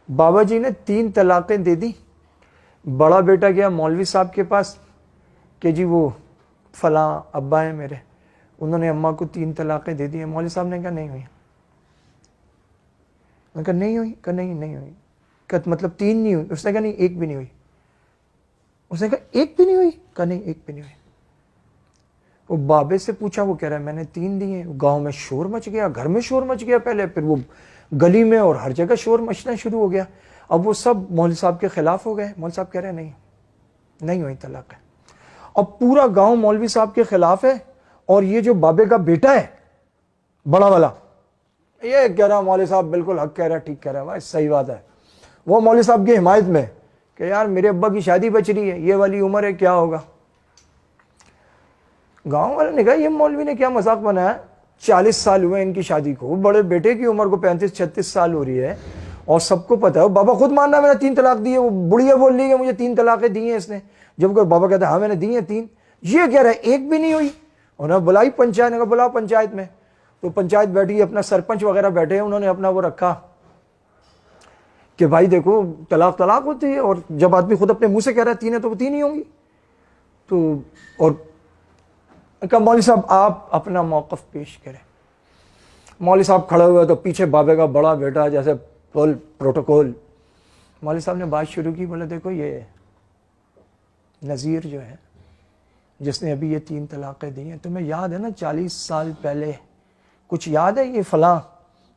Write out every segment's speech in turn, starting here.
بابا جی نے 3 طلاقیں دے دی. بڑا بیٹا گیا مولوی صاحب کے پاس کہ جی وہ فلاں ابا ہیں میرے, انہوں نے اماں کو 3 طلاقیں دے دی ہیں. مولوی صاحب نے کہا نہیں ہوئی. میں کہا نہیں ہوئی, کہا نہیں ہوئی. کہا مطلب 3 نہیں ہوئی؟ اس نے کہا نہیں 1 بھی نہیں ہوئی. اس نے کہا 1 بھی نہیں ہوئی؟ کہا نہیں 1 بھی نہیں ہوئی. وہ بابے سے پوچھا, وہ کہہ رہا ہے میں نے 3 دی ہیں. گاؤں میں شور مچ گیا, گھر میں شور مچ گیا پہلے, پھر وہ گلی میں اور ہر جگہ شور مچنا شروع ہو گیا. اب وہ سب مولوی صاحب کے خلاف ہو گئے. مولوی صاحب کہہ رہے ہیں نہیں ہوئی طلاق ہے. اب پورا گاؤں مولوی صاحب کے خلاف ہے, اور یہ جو بابے کا بیٹا ہے بڑا والا, یہ کہہ رہا مولوی صاحب بالکل حق کہہ رہا ہے, ٹھیک کہہ رہا ہے, بھائی صحیح بات ہے. وہ مولوی صاحب کی حمایت میں کہ یار میرے ابا کی شادی بچ رہی ہے, یہ والی عمر ہے, کیا ہوگا. گاؤں والے نے کہا یہ مولوی نے کیا مذاق بنایا, 40 سال ہوئے ان کی شادی کو, بڑے بیٹے کی عمر کو 35-36 سال ہو رہی ہے, اور سب کو پتا ہے. بابا خود ماننا میں نے 3 طلاق دی ہے, وہ بڑھیا بول رہی ہے مجھے 3 طلاقیں دی ہیں اس نے, جب کہ بابا کہتا ہے ہاں میں نے دی ہیں 3. یہ کہہ رہا ہے 1 بھی نہیں ہوئی. انہوں نے بلائی پنچایت, نے کہا بلاؤ پنچایت میں. تو پنچایت بیٹھی, اپنا سرپنچ وغیرہ بیٹھے ہیں, انہوں نے اپنا وہ رکھا کہ بھائی دیکھو طلاق ہوتی ہے, اور جب آدمی خود اپنے منہ سے کہہ رہا ہے 3 ہے تو وہ 3 ہی ہوں گی. تو اور کہا مولوی صاحب آپ اپنا موقف پیش کریں. مولوی صاحب کھڑے ہوئے تو پیچھے بابے کا بڑا بیٹا جیسے پروٹوکول. مولوی صاحب نے بات شروع کی, بولے دیکھو یہ نذیر جو ہے جس نے ابھی یہ 3 طلاقیں دی ہیں, تمہیں یاد ہے نا 40 سال پہلے کچھ یاد ہے یہ فلاں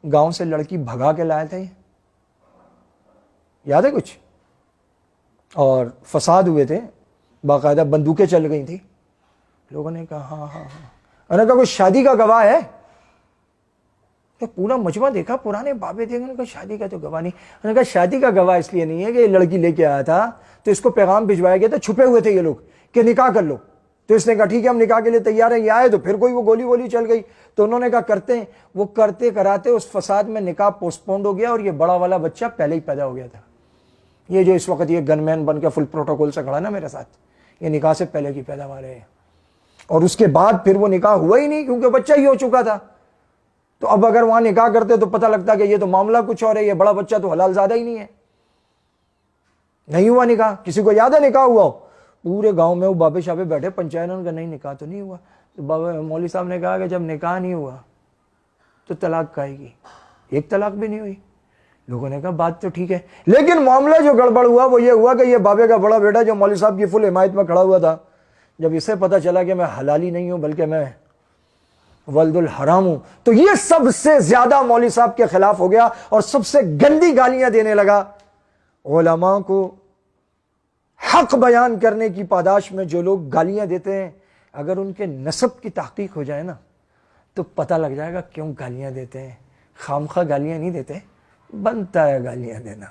گاؤں سے لڑکی بھگا کے لایا تھا, یہ یاد ہے کچھ؟ اور فساد ہوئے تھے, باقاعدہ بندوقیں چل گئی تھی. لوگوں نے کہا ہاں. انہوں نے کہا کوئی شادی کا گواہ ہے؟ تو پورا مجمع دیکھا, پرانے بابے دیکھے, انہوں نے کہا شادی کا تو گواہ نہیں. انہوں نے کہا شادی کا گواہ اس لیے نہیں ہے کہ یہ لڑکی لے کے آیا تھا تو اس کو پیغام بھجوایا گیا تھا, چھپے ہوئے تھے یہ لوگ کہ نکاح کر لو, تو اس نے کہا ٹھیک ہے ہم نکاح کے لیے تیار ہیں. یہ آئے تو پھر کوئی وہ گولی چل گئی, تو انہوں نے کہا کرتے ہیں. وہ کرتے کراتے اس فساد میں نکاح پوسٹ پونڈ ہو گیا, اور یہ بڑا والا بچہ پہلے ہی پیدا ہو گیا تھا. یہ جو اس وقت یہ گن مین بن کے فل پروٹوکول سے کھڑا نا میرے ساتھ, یہ نکاح سے پہلے کی پیداوار ہے. اور اس کے بعد پھر وہ نکاح ہوا ہی نہیں کیونکہ بچہ ہی ہو چکا تھا. تو اب اگر وہاں نکاح کرتے تو پتہ لگتا کہ یہ تو معاملہ کچھ اور ہے, یہ بڑا بچہ تو حلال زادہ ہی نہیں ہے. نہیں ہوا نکاح. کسی کو یاد ہے نکاح ہوا ہو؟ پورے گاؤں میں وہ بابے شابے بیٹھے, پنچایت نے کہا نہیں نکاح تو نہیں ہوا. تو بابا مولوی صاحب نے کہا کہ جب نکاح نہیں ہوا تو طلاق کہے گی, 1 طلاق بھی نہیں ہوئی. لوگوں نے کہا بات تو ٹھیک ہے, لیکن معاملہ جو گڑبڑ ہوا وہ یہ ہوا کہ یہ بابے کا بڑا بیٹا جو مولوی صاحب کی فل حمایت میں کھڑا ہوا تھا, جب اسے پتہ چلا کہ میں حلالی نہیں ہوں بلکہ میں ولد الحرام ہوں, تو یہ سب سے زیادہ مولوی صاحب کے خلاف ہو گیا اور سب سے گندی گالیاں دینے لگا. علماء کو حق بیان کرنے کی پاداش میں جو لوگ گالیاں دیتے ہیں, اگر ان کے نسب کی تحقیق ہو جائے نا تو پتہ لگ جائے گا کیوں گالیاں دیتے ہیں. خامخواہ گالیاں نہیں دیتے, بنتا ہے گالیاں دینا.